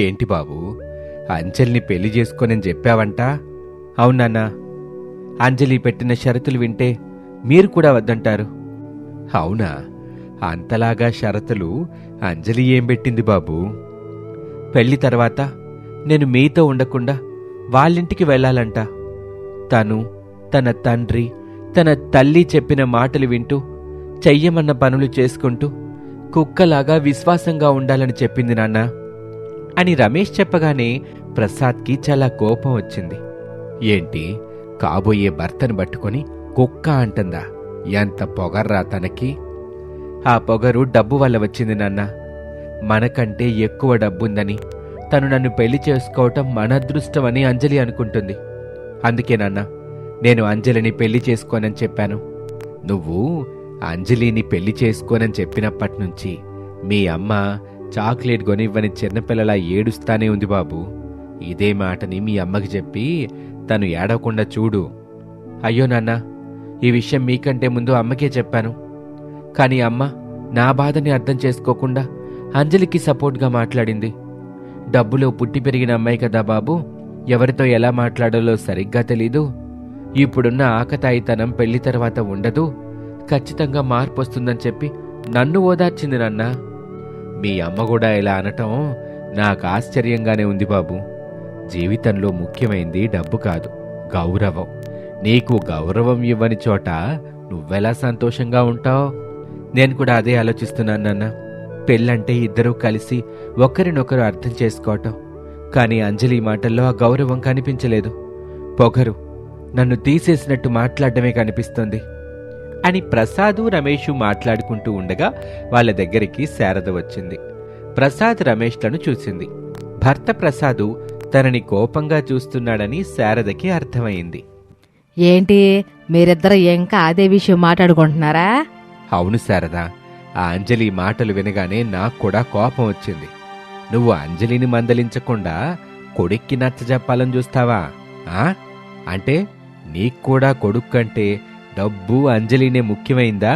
ఏంటి బాబూ, అంజలిని పెళ్లి చేసుకోనని చెప్పావంట? అవునన్నా. అంజలి పెట్టిన షరతులు వింటే మీరు కూడా వద్దంటారు. అవునా? అంతలాగా షరతులు అంజలి ఏం పెట్టింది బాబూ? పెళ్లి తర్వాత నేను మీతో ఉండకుండా వాళ్ళింటికి వెళ్ళాలంట. తను, తన తండ్రి, తన తల్లి చెప్పిన మాటలు వింటూ చెయ్యమన్న పనులు చేసుకుంటూ కుక్కలాగా విశ్వాసంగా ఉండాలని చెప్పింది నాన్న అని రమేష్ చెప్పగానే ప్రసాద్కి చాలా కోపం వచ్చింది. ఏంటి, కాబోయే భర్తను పట్టుకొని కుక్క అంటుందా? ఎంత పొగర్రా తనకి! ఆ పొగరు డబ్బు వల్ల వచ్చింది నాన్న. మనకంటే ఎక్కువ డబ్బుందని, తను నన్ను పెళ్లి చేసుకోవటం మన అదృష్టమని అంజలి అనుకుంటుంది. అందుకే నాన్న నేను అంజలిని పెళ్లి చేసుకోనని చెప్పాను. నువ్వు అంజలిని పెళ్లి చేసుకోనని చెప్పినప్పటినుంచి మీ అమ్మ చాక్లెట్ కొనివ్వని చిన్నపిల్లలా ఏడుస్తానే ఉంది బాబు. ఇదే మాటని మీ అమ్మకి చెప్పి తను ఏడవకుండా చూడు. అయ్యో నాన్న, ఈ విషయం మీకంటే ముందు అమ్మకే చెప్పాను. కానీ అమ్మ నా బాధని అర్థం చేసుకోకుండా అంజలికి సపోర్ట్గా మాట్లాడింది. డబ్బులో పుట్టి పెరిగిన అమ్మాయి కదా బాబు, ఎవరితో ఎలా మాట్లాడాలో సరిగ్గా తెలీదు. ఇప్పుడున్న ఆకతాయితనం పెళ్లి తర్వాత ఉండదు, ఖచ్చితంగా మార్పు వస్తుందని చెప్పి నన్ను ఓదార్చింది నాన్న. మీ అమ్మ కూడా ఇలా అనటం నాకు ఆశ్చర్యంగానే ఉంది బాబు. జీవితంలో ముఖ్యమైంది డబ్బు కాదు, గౌరవం. నీకు గౌరవం ఇవ్వని చోట నువ్వెలా సంతోషంగా ఉంటావు? నేను కూడా అదే ఆలోచిస్తున్నాను నాన్న. పెళ్ళంటే ఇద్దరూ కలిసి ఒకరినొకరు అర్థం చేసుకోవటం. కానీ అంజలి మాటల్లో ఆ గౌరవం కనిపించలేదు. పొగరు, నన్ను తీసేసినట్టు మాట్లాడటమే కనిపిస్తుంది అని ప్రసాదు రమేషు మాట్లాడుకుంటూ ఉండగా వాళ్ళ దగ్గరికి శారద వచ్చింది. ప్రసాద్ రమేష్లను చూసింది. భర్త ప్రసాదు తనని కోపంగా చూస్తున్నాడని శారదకి అర్థమైంది. ఏంటి, మీరిద్దరు ఇంకా అదే విషయం మాట్లాడుకుంటున్నారా? అవును శారద, ఆ అంజలి మాటలు వినగానే నాకు కూడా కోపం వచ్చింది. నువ్వు అంజలిని మందలించకుండా కొడుక్కి నచ్చజెప్పాలని చూస్తావా? అంటే నీకు కూడా కొడుక్కంటే డబ్బు అంజలినే ముఖ్యమైందా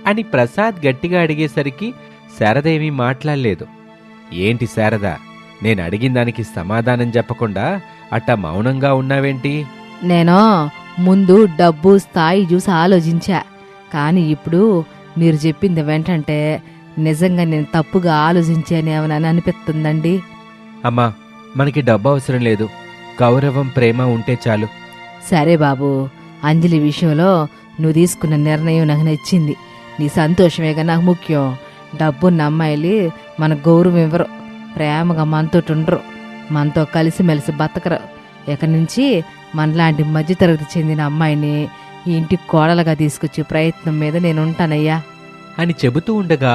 అని ప్రసాద్ గట్టిగా అడిగేసరికి శారద ఏమీ మాట్లాడలేదు. ఏంటి శారద, నేను అడిగిన దానికి సమాధానం చెప్పకుండా అట్టా మౌనంగా ఉన్నావేంటి? నేను ముందు డబ్బు స్థాయి చూసి ఆలోచించా. కానీ ఇప్పుడు మీరు చెప్పింది వెంటంటే నిజంగా నేను తప్పుగా ఆలోచించానేమని అనిపిస్తుందండి. అమ్మా, మనకి డబ్బు అవసరం లేదు, గౌరవం ప్రేమ ఉంటే చాలు. సరే బాబు, అంజలి విషయంలో నువ్వు తీసుకున్న నిర్ణయం నాకు నచ్చింది. నీ సంతోషమేగా నాకు ముఖ్యం. డబ్బున్న అమ్మాయిలు మన గౌరవం ఇవ్వరు, ప్రేమగా మనతోటుండరు, మనతో కలిసిమెలిసి బతకరు. ఇక నుంచి మనలాంటి మధ్యతరగతి చెందిన అమ్మాయిని ఈ ఇంటికి కోడలుగా తీసుకొచ్చే ప్రయత్నం మీద నేను ఉంటానయ్యా అని చెబుతూ ఉండగా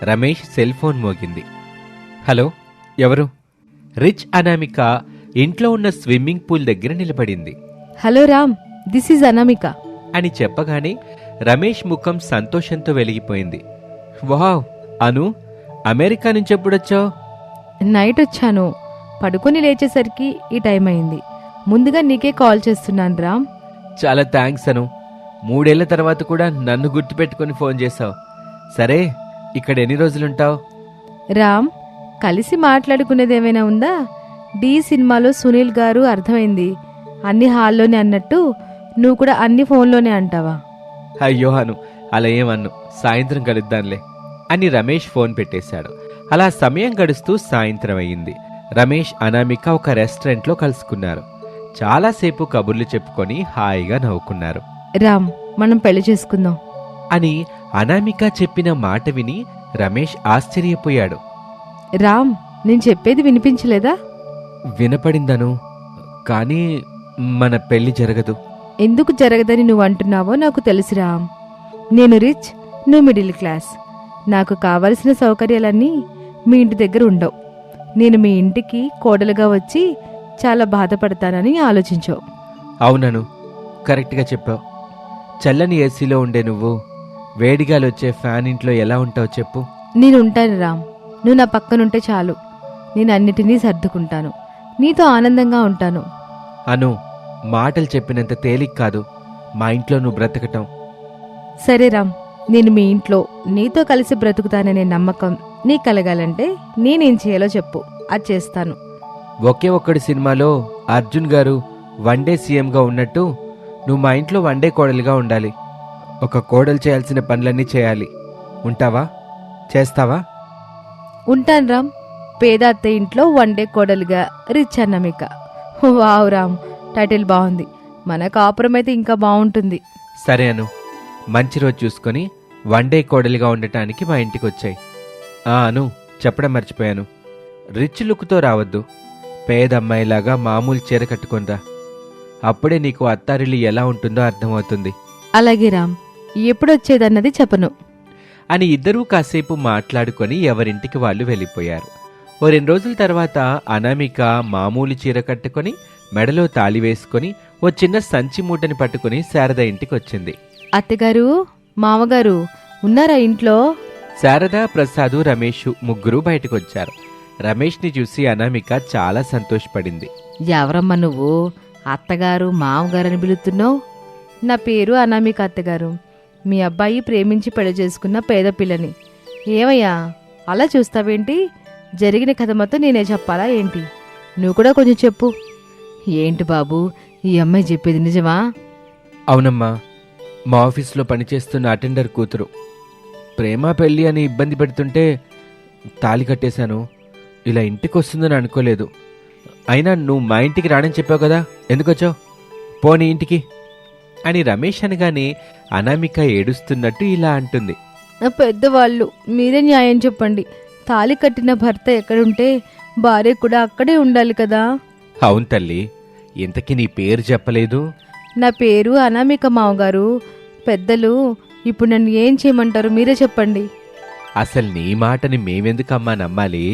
రమేష్ సెల్ ఫోన్ మోగింది. హలో, ఎవరు? రిచ్ అనామిక ఇంట్లో ఉన్న స్విమ్మింగ్ పూల్ దగ్గర నిలబడింది. Hello Ram, this is Anamika అని చెప్పగానే రమేష్ ముఖం సంతోషంతో వెలిగిపోయింది. వావ్ అను, అమెరికా నుంచి ఎప్పుడొచ్చావు? నైట్ వచ్చాను. పడుకొని లేచేసరికి ఈ టైం అయింది. ముందుగా నీకే కాల్ చేస్తున్నాను రామ్. చాలా థ్యాంక్స్ అను. 3 ఏళ్ల తర్వాత కూడా నన్ను గుర్తుపెట్టుకుని ఫోన్ చేశావు. సరే, ఇక్కడ ఎన్ని రోజులుంటావు? రామ్, కలిసి మాట్లాడుకునేది ఏమైనా ఉందా? డి సినిమాలో సునీల్ గారు అర్థమైంది అన్ని హాల్లోనే అన్నట్టు నువ్వు కూడా అన్ని ఫోన్లోనే అంటావా? అయ్యో అను, అలా ఏమన్ను, సాయంత్రం కలుద్దాంలే అని రమేష్ ఫోన్ పెట్టేశాడు. అలా సమయం గడుస్తూ సాయంత్రం అయ్యింది. రమేష్ అనామిక ఒక రెస్టారెంట్లో కలుసుకున్నారు. చాలాసేపు కబుర్లు చెప్పుకొని హాయిగా నవ్వుకున్నారు. రామ్, మనం పెళ్లి చేసుకుందాం అని అనామిక చెప్పిన మాట విని రమేష్ ఆశ్చర్యపోయాడు. రామ్, నేను చెప్పేది వినిపించలేదా? వినపడిందను, కానీ మన పెళ్లి జరగదు. ఎందుకు జరగదని నువ్వు అంటున్నావో నాకు తెలుసు రామ్. నేను రిచ్, నువ్వు మిడిల్ క్లాస్. నాకు కావలసిన సౌకర్యాలన్నీ మీ ఇంటి దగ్గర ఉండవు. నేను మీ ఇంటికి కోడలుగా వచ్చి చాలా బాధపడతానని ఆలోచించావు. అవునను, కరెక్ట్గా చెప్పావు. చల్లని ఏసీలో ఉండే నువ్వు వేడిగాలొచ్చే ఫ్యాన్ ఇంట్లో ఎలా ఉంటావు చెప్పు? నేను ఉంటాను రామ్, నువ్వు నా పక్కనుంటే చాలు. నేను అన్నిటినీ సర్దుకుంటాను, నీతో ఆనందంగా ఉంటాను. అను, మాటలు చెప్పినంత తేలిక కాదు మా ఇంట్లో నువ్వు బ్రతకటం. సరే రామ్, నేను మీ ఇంట్లో నీతో కలిసి బ్రతుకుతాననే నమ్మకం నీకు కలగాలంటే నేనేం చేయాలో చెప్పు. అది చేస్తాను. ఒకే ఒక్కడి సినిమాలో అర్జున్ గారు వన్డే సీఎంగా ఉన్నట్టు నువ్వు మా ఇంట్లో వన్డే కోడలిగా ఉండాలి. ఒక కోడలు చేయాల్సిన పనులన్నీ చేయాలి. ఉంటావా? చేస్తావా? ఉంటాను రామ్. పేద అత్తయ్య ఇంట్లో వన్డే కోడలుగా రిచ్ అన్నమిక. వావ్ రామ్, టైటిల్ బాగుంది. మన కాపురం అయితే ఇంకా బాగుంటుంది. సరే అను, మంచి రోజు చూసుకొని వన్డే కోడలిగా ఉండటానికి మా ఇంటికి వచ్చాయి. అను, చెప్పడం మర్చిపోయాను. రిచ్ లుక్తో రావద్దు. పేద అమ్మాయిలాగా మామూలు చీర కట్టుకొనిరా. అప్పుడే నీకు అత్తారిల్లు ఎలా ఉంటుందో అర్థమవుతుంది అలాగే రామ్, ఎప్పుడొచ్చేదన్నది చెప్పను అని ఇద్దరూ కాసేపు మాట్లాడుకొని ఎవరింటికి వాళ్ళు వెళ్ళిపోయారు. ఓ 2 రోజుల తర్వాత అనామిక మామూలు చీర కట్టుకొని మెడలో తాళి వేసుకొని ఓ చిన్న సంచి మూటని పట్టుకుని శారద ఇంటికి వచ్చింది. అత్తగారు, మామగారు ఉన్నారా ఇంట్లో? శారద, ప్రసాదు, రమేష్ ముగ్గురు బయటకొచ్చారు. రమేష్ని చూసి అనామిక చాలా సంతోషపడింది. ఎవరమ్మా నువ్వు? అత్తగారు మామగారు అని పిలుస్తున్నావు? నా పేరు అనామిక అత్తగారు. మీ అబ్బాయి ప్రేమించి పెళ్లి చేసుకున్న పేద పిల్లని. ఏమయ్యా అలా చూస్తావేంటి? జరిగిన కథ మొత్తం నేనే చెప్పాలా ఏంటి? నువ్వు కూడా కొంచెం చెప్పు. ఏంటి బాబు, ఈ అమ్మాయి చెప్పేది నిజమా? అవునమ్మా, మా ఆఫీస్లో పనిచేస్తున్న అటెండర్ కూతురు. ప్రేమ పెళ్ళి అని ఇబ్బంది పెడుతుంటే తాళి కట్టేశాను. ఇలా ఇంటికి వస్తుందని అనుకోలేదు. అయినా నువ్వు మా ఇంటికి రానని చెప్పావు కదా, ఎందుకొచ్చావు? పోనీ ఇంటికి అని రమేష్ అనగానే అనామిక ఏడుస్తున్నట్టు ఇలా అంటుంది. నా పెద్దవాళ్ళు, మీరే న్యాయం చెప్పండి. తాళి కట్టిన భర్త ఎక్కడుంటే భార్య కూడా అక్కడే ఉండాలి కదా. అవును తల్లి, ఇంతకీ నీ పేరు చెప్పలేదు? నా పేరు అనామిక మావగారు. పెద్దలు ఇప్పుడు నన్ను ఏం చేయమంటారు మీరే చెప్పండి. అసలు నీ మాటని మేమెందుకమ్మా నమ్మాలి?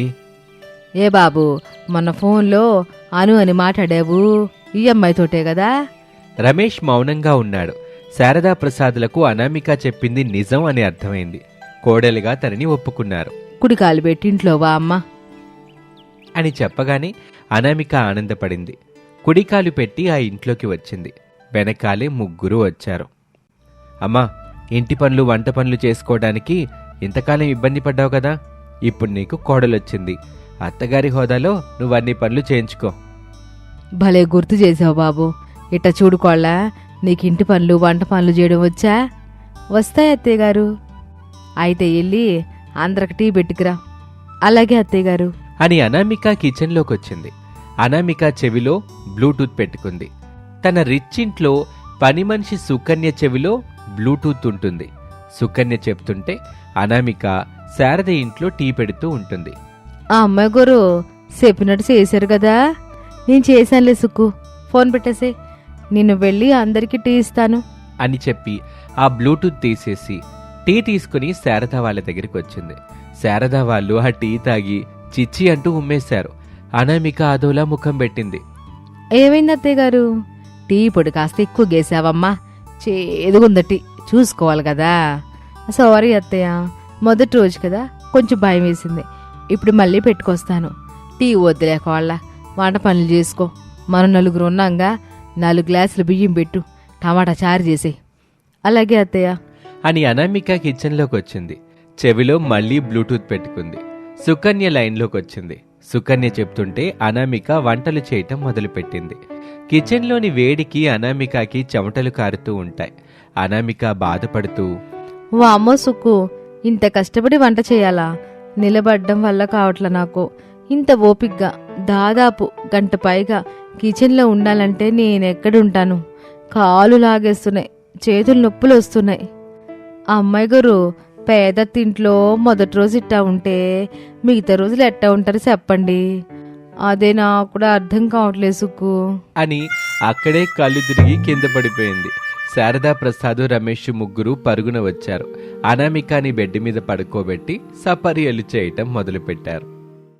ఏ బాబు, మన ఫోన్లో అను అని మాట్లాడావు, ఈ అమ్మాయితోటే కదా? రమేష్ మౌనంగా ఉన్నాడు. శారదా ప్రసాదులకు అనామిక చెప్పింది నిజం అని అర్థమైంది. కోడలిగా తనని ఒప్పుకున్నారు. కుడికాలు పెట్టి ఇంట్లో వా అమ్మా అని చెప్పగానే అనామిక ఆనందపడింది. కుడికాలు పెట్టి ఆ ఇంట్లోకి వచ్చింది. వెనకాలే ముగ్గురు వచ్చారు. అమ్మా, ఇంటి పనులు వంట పనులు చేసుకోవడానికి ఇంతకాలం ఇబ్బంది పడ్డావు కదా, ఇప్పుడు నీకు కోడలొచ్చింది. అత్తగారి హోదాలో నువ్వన్ని పనులు చేయించుకో. భలే గుర్తు చేసావు బాబు. ఇట్ట చూడుకోళ్ళ, నీకు ఇంటి పనులు వంట పనులు చేయడం వచ్చా? వస్తాయి అత్తయ్య గారు. అయితే వెళ్ళి అందరికి టీ పెట్టుకురా. అలాగే అత్తయ్య గారు అని అనామిక కిచెన్లోకి వచ్చింది. అనామిక చెవిలో బ్లూటూత్ పెట్టుకుంది. తన రిచ్ ఇంట్లో పని మనిషి సుకన్య చెవిలో బ్లూటూత్ ఉంటుంది. సుకన్య చెప్తుంటే అనామిక శారద ఇంట్లో టీ పెడుతూ ఉంటుంది. ఆ అమ్మాయి గారు చెప్పినట్టు చేశారు కదా. నేను చేశానులే సుక్కు, ఫోన్ పెట్టేసే, నేను వెళ్ళి అందరికీ టీ ఇస్తాను అని చెప్పి ఆ బ్లూటూత్ తీసేసి టీ తీసుకుని శారద వాళ్ళ దగ్గరికి వచ్చింది. శారద వాళ్ళు ఆ టీ తాగి చిచ్చి అంటూ ఉమ్మేశారు. అనామిక అదోలా ముఖం పెట్టింది. ఏమైంది అత్తయ్య గారు? టీ పొడి కాస్త ఎక్కువ గేసావమ్మా, చేదుగుంద టీ, చూసుకోవాలి కదా. సారీ అత్తయ్య, మొదటి రోజు కదా కొంచెం భయం వేసింది. ఇప్పుడు మళ్ళీ పెట్టుకొస్తాను. టీ వద్దులేకోళ్ళ, వంట పనులు చేసుకో. మనం 4 ఉన్నాంగా, 4 గ్లాసులు బియ్యం పెట్టు, టమాటా చారు చేసే. అలాగే అత్తయ్య అని అనామిక కిచెన్లోకి వచ్చింది. చెవిలో మళ్ళీ బ్లూటూత్ పెట్టుకుంది. సుకన్య లైన్లోకి వచ్చింది. సుకన్య చెప్తుంటే అనామిక వంటలు చేయటం మొదలుపెట్టింది. కిచెన్లోని వేడికి అనామికకి చెమటలు కారుతూ ఉంటాయి. అనామిక బాధపడుతూ, వామ్మో సుక్కు, ఇంత కష్టపడి వంట చేయాలా? నిలబడ్డం వల్ల కావట్లా నాకు. ఇంత ఓపిగ్గా దాదాపు గంట పైగా కిచెన్లో ఉండాలంటే నేనెక్కడుంటాను? కాలు లాగేస్తున్నాయి, చేతులు నొప్పులు వస్తున్నాయి. అమ్మాయి గారు, పేద తింట్లో మొదటి రోజు ఇట్టా ఉంటే మిగతా రోజులు ఎట్టా ఉంటారు చెప్పండి. అదే నాకు కూడా అర్థం కావట్లేదు సుక్కు అని అక్కడే కళ్ళు తిరిగి కింద పడిపోయింది. శారదా, ప్రసాదు, రమేష్ ముగ్గురు పరుగున వచ్చారు. అనామికని బెడ్ మీద పడుకోబెట్టి సపర్యలు చేయటం మొదలుపెట్టారు.